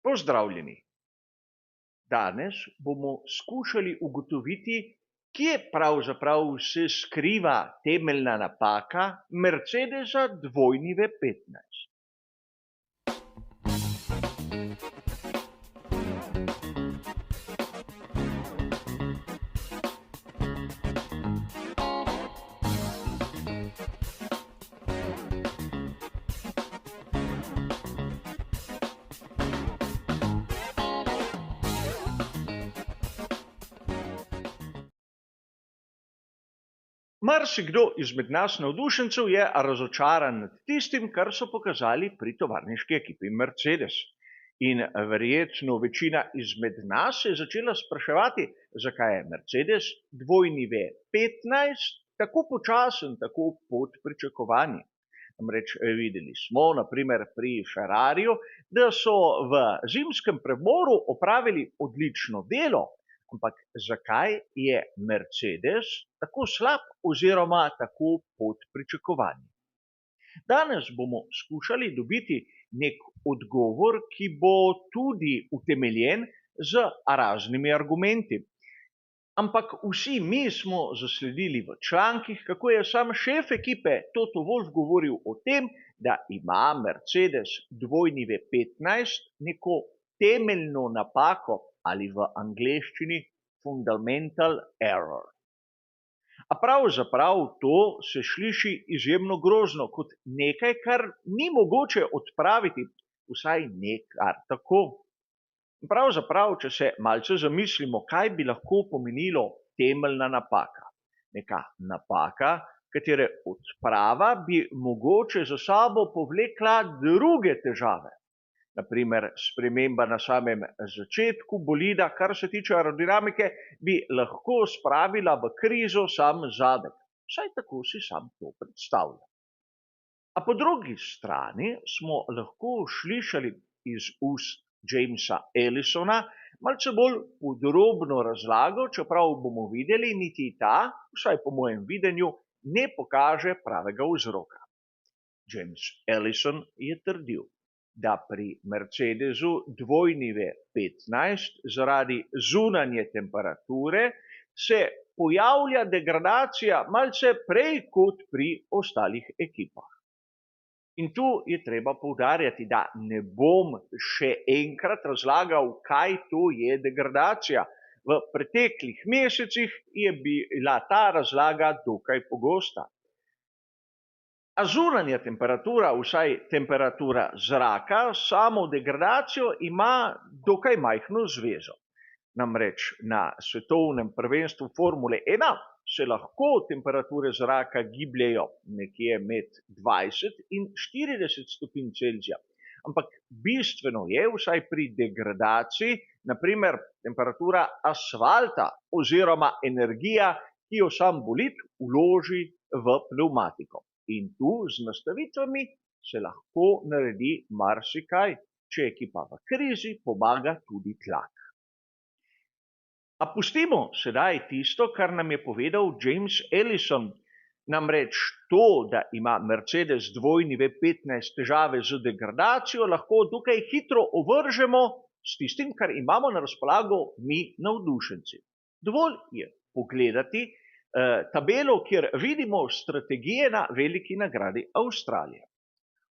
Pozdravljeni! Danes bomo skušali ugotoviti, kje pravzaprav se skriva temeljna napaka Mercedesa dvojni V15. Marsikdo izmed nas navdušencev je razočaran nad tistim, kar so pokazali pri tovarniški ekipi Mercedes. In verjetno večina izmed nas se je začela spraševati, zakaj je Mercedes dvojni V15 tako počasen, tako pod pričakovanji. Namreč videli smo, na primer pri Ferrariju, da so v zimskem premoru opravili odlično delo. Ampak zakaj je Mercedes tako slab oziroma tako pod pričakovanji? Danes bomo skušali dobiti nek odgovor, ki bo tudi utemeljen z raznimi argumenti. Ampak vsi mi smo zasledili v člankih, kako je sam šef ekipe Toto Wolff govoril o tem, da ima Mercedes dvojni V15 neko temeljno napako ali v angleščini fundamental error. A pravzaprav to se sliši izjemno grozno, kot nekaj, kar ni mogoče odpraviti, vsaj ne kar tako. Pravzaprav, če se malce zamislimo, kaj bi lahko pomenilo temeljna napaka. Neka napaka, katere odprava bi mogoče za sabo povlekla druge težave. Naprimer, sprememba na samem začetku bolida, kar se tiče aerodinamike, bi lahko spravila v krizo sam zadek. Vsaj tako si sam to predstavlja. A po drugi strani smo lahko slišali iz ust Jamesa Ellisona malce bolj podrobno razlago, čeprav bomo videli, niti ta, vsaj po mojem videnju, ne pokaže pravega vzroka. James Ellison je trdil, da pri Mercedesu dvojni V15 zaradi zunanje temperature se pojavlja degradacija malce prej kot pri ostalih ekipah. In tu je treba poudarjati, da ne bom še enkrat razlagal, kaj to je degradacija. V preteklih mesecih je bila ta razlaga dokaj pogosta. A zunanja temperatura, vsaj temperatura zraka, samo degradacijo ima dokaj majhno zvezo. Namreč na svetovnem prvenstvu Formule 1 se lahko temperature zraka gibljejo nekje med 20 in 40 stopinj Celzija. Ampak bistveno je, vsaj pri degradaciji, naprimer temperatura asfalta oziroma energija, ki jo sam bolid vloži v pnevmatiko. In tu z nastavitvami se lahko naredi marsikaj, če je ekipa v krizi, pomaga tudi tlak. A pustimo sedaj tisto, kar nam je povedal James Ellison, namreč to, da ima Mercedes dvojni V15 težave z degradacijo, lahko dokaj hitro ovržemo s tistim, kar imamo na razpolago mi navdušenci. Dovolj je pogledati tabelo, kjer vidimo strategije na veliki nagradi Avstralije.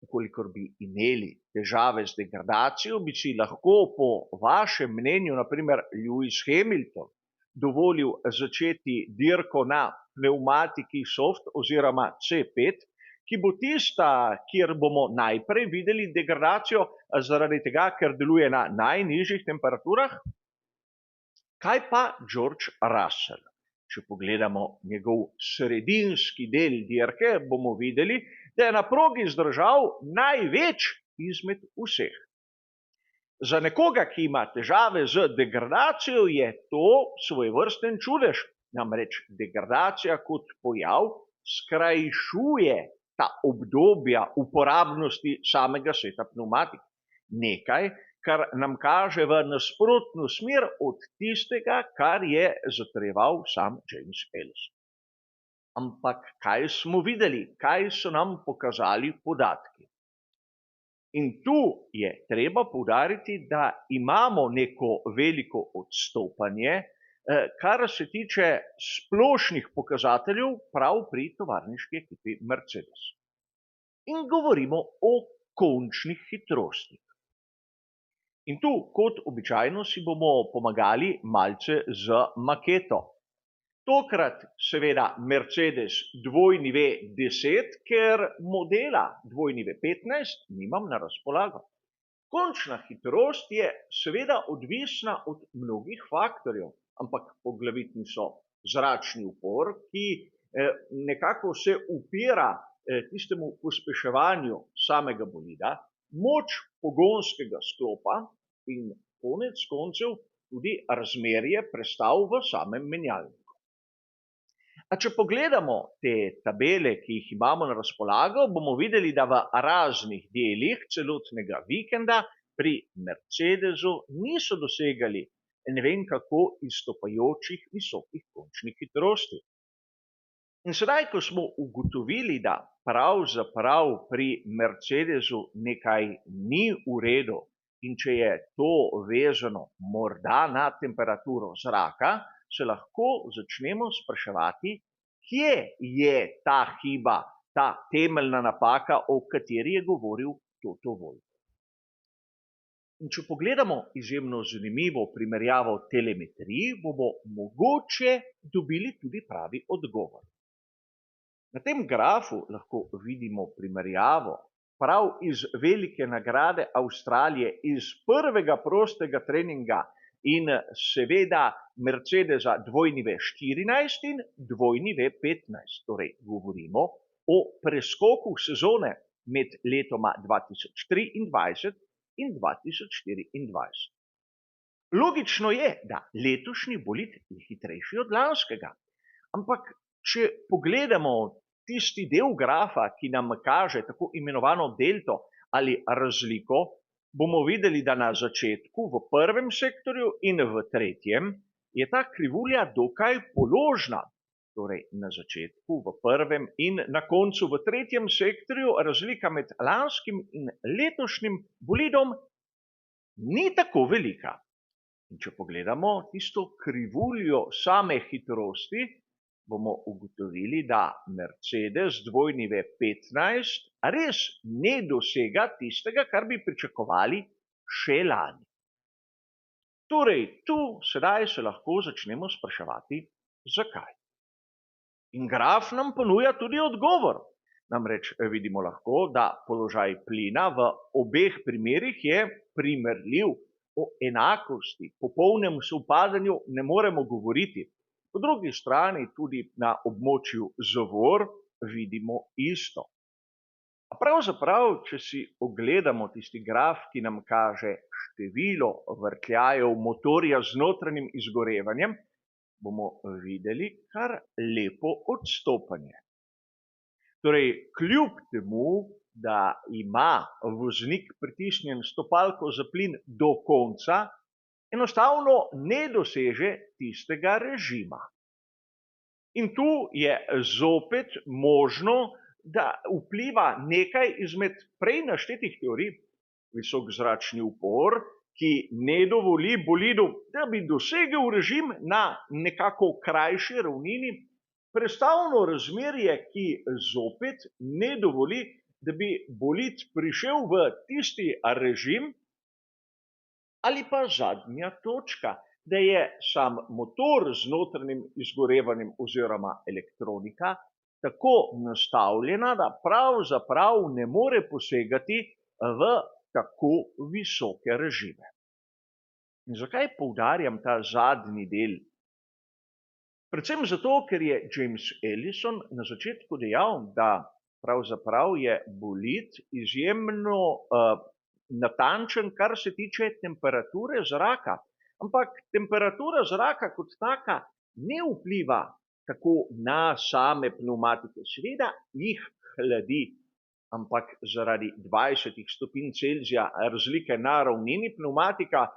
Ukolikor bi imeli težave z degradacijo, bi si lahko po vašem mnenju, naprimer Lewis Hamilton, dovolil začeti dirko na pnevmatiki soft oziroma C5, ki bo tista, kjer bomo najprej videli degradacijo zaradi tega, ker deluje na najnižjih temperaturah. Kaj pa George Russell? Če pogledamo njegov sredinski del dirke, bomo videli, da je na progi zdržal največ izmed vseh. Za nekoga, ki ima težave z degradacijo, je to svojevrsten čudež. Namreč degradacija kot pojav skrajšuje ta obdobja uporabnosti samega seta pnevmatik. Nekaj, kar nam kaže v nasprotno smer od tistega, kar je zatrjeval sam James Ellison. Ampak kaj smo videli? Kaj so nam pokazali podatki? In tu je treba poudariti, da imamo neko veliko odstopanje, kar se tiče splošnih pokazateljev prav pri tovarniški ekipi Mercedes. In govorimo o končnih hitrostih. In tu, kot običajno, si bomo pomagali malce z maketo. Tokrat seveda Mercedes W10, ker modela W15 nimam na razpolago. Končna hitrost je seveda odvisna od mnogih faktorjev, ampak poglavitni so zračni upor, ki nekako se upira tistemu pospeševanju samega bolida, moč pogonskega sklopa in konec koncev tudi razmerje prestav v samem menjalniku. A če pogledamo te tabele, ki jih imamo na razpolago, bomo videli, da v raznih delih celotnega vikenda pri Mercedesu niso dosegali ne vem kako izstopajočih visokih končnih hitrosti. In sedaj, ko smo ugotovili, da pravzaprav pri Mercedesu nekaj ni v redu in če je to vezano morda na temperaturo zraka, se lahko začnemo spraševati, kje je ta hiba, ta temeljna napaka, o kateri je govoril Toto Wolff. In če pogledamo izjemno zanimivo primerjavo telemetrij, bomo mogoče dobili tudi pravi odgovor. Na tem grafu lahko vidimo primerjavo prav iz velike nagrade Avstralije, iz prvega prostega treninga in seveda Mercedesa W14 in W15. Torej, govorimo o preskoku sezone med letoma 2023 in 2024. Logično je, da letošnji bolid je hitrejši od lanskega, ampak če pogledamo tisti del grafa, ki nam kaže tako imenovano delto ali razliko, bomo videli, da na začetku v prvem sektorju in v tretjem je ta krivulja dokaj položna. Torej, na začetku v prvem in na koncu v tretjem sektorju razlika med lanskim in letošnjim bolidom ni tako velika. In če pogledamo tisto krivuljo same hitrosti, bomo ugotovili, da Mercedes W15 res ne dosega tistega, kar bi pričakovali še lani. Torej, tu sedaj se lahko začnemo spraševati, zakaj. In graf nam ponuja tudi odgovor. Namreč vidimo lahko, da položaj plina v obeh primerih je primerljiv. O enakosti, popolnem sovpadanju ne moremo govoriti. Po drugi strani tudi na območju zavor vidimo isto. A pravzaprav, če si ogledamo tisti graf, ki nam kaže število vrtljajev motorja z notranjim izgorevanjem, bomo videli kar lepo odstopanje. Torej, kljub temu, da ima voznik pritisnjen stopalko za plin do konca, enostavno ne doseže tistega režima. In tu je zopet možno, da vpliva nekaj izmed prej naštetih teorij, visok zračni upor, ki ne dovoli bolidu, da bi dosegel režim na nekako krajši ravnini, prestavno razmerje, ki zopet ne dovoli, da bi bolid prišel v tisti režim, ali pa zadnja točka, da je sam motor z notranjim izgorevanjem oziroma elektronika tako nastavljena, da pravzaprav ne more posegati v tako visoke režime. In zakaj poudarjam ta zadnji del? Predvsem zato, ker je James Ellison na začetku dejal, da pravzaprav je bolid izjemno natančen, kar se tiče temperature zraka. Ampak temperatura zraka kot taka ne vpliva tako na same pnevmatike. Seveda jih hladi, ampak zaradi 20 stopinj Celzija razlike na ravnini pnevmatika,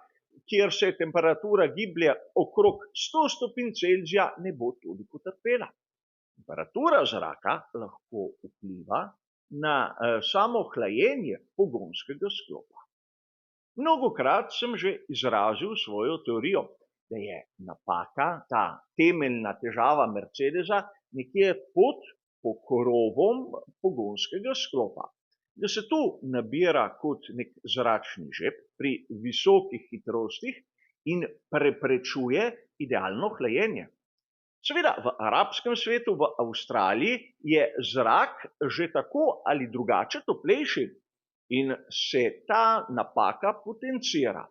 kjer se temperatura giblje okrog 100 stopinj Celzija, ne bo toliko trpela. Temperatura zraka lahko vpliva na samo hlajenje pogonskega sklopa. Mnogokrat sem že izrazil svojo teorijo, da je napaka, ta temeljna težava Mercedesa, nekje pod pokrovom pogonskega sklopa. Da se tu nabira kot nek zračni žep pri visokih hitrostih in preprečuje idealno hlajenje. Seveda, v arabskem svetu, v Avstraliji, je zrak že tako ali drugače toplejši in se ta napaka potencira.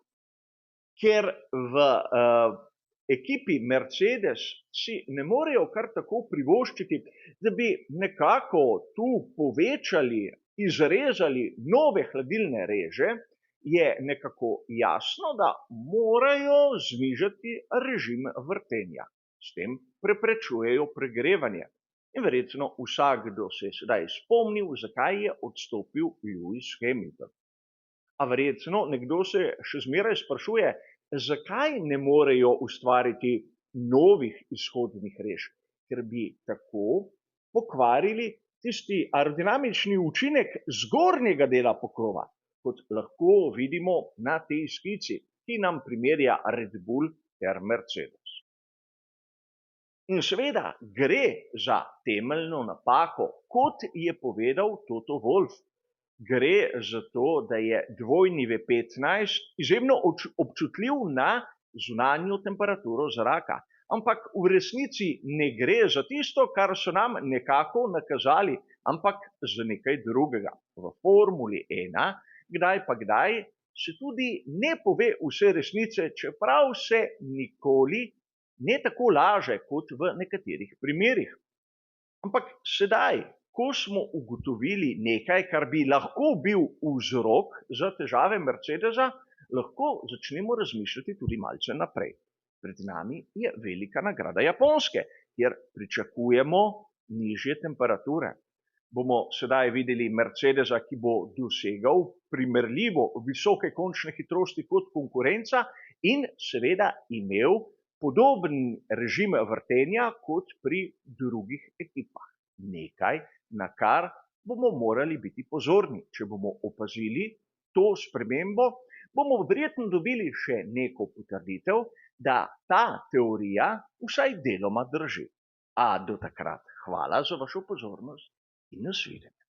Ker v ekipi Mercedes si ne morejo kar tako privoščiti, da bi nekako tu povečali, izrezali nove hladilne reže, je nekako jasno, da morajo znižati režim vrtenja. S tem preprečujejo pregrevanje. In verjetno vsakdo se je sedaj spomnil, zakaj je odstopil Lewis Hamilton. A verjetno nekdo se še zmeraj sprašuje, zakaj ne morejo ustvariti novih izhodnih rež, ker bi tako pokvarili tisti aerodinamični učinek zgornjega dela pokrova, kot lahko vidimo na tej skici, ki nam primerja Red Bull ter Mercedes. In seveda gre za temeljno napako, kot je povedal Toto Wolff. Gre za to, da je dvojni V15 izjemno občutljiv na zunanjo temperaturo zraka. Ampak v resnici ne gre za tisto, kar so nam nekako nakazali, ampak za nekaj drugega. V Formuli 1, kdaj pa kdaj, se tudi ne pove vse resnice, čeprav se nikoli ne tako laže kot v nekaterih primerih. Ampak sedaj, ko smo ugotovili nekaj, kar bi lahko bil vzrok za težave Mercedesa, lahko začnemo razmišljati tudi malce naprej. Pred nami je velika nagrada Japonske, kjer pričakujemo nižje temperature. Bomo sedaj videli Mercedesa, ki bo dosegal primerljivo visoke končne hitrosti kot konkurenca in seveda imel podoben režim vrtenja kot pri drugih ekipah. Nekaj, na kar bomo morali biti pozorni. Če bomo opazili to spremembo, bomo verjetno dobili še neko potrditev, da ta teorija vsaj deloma drži. A do takrat hvala za vašo pozornost in nasvidenje.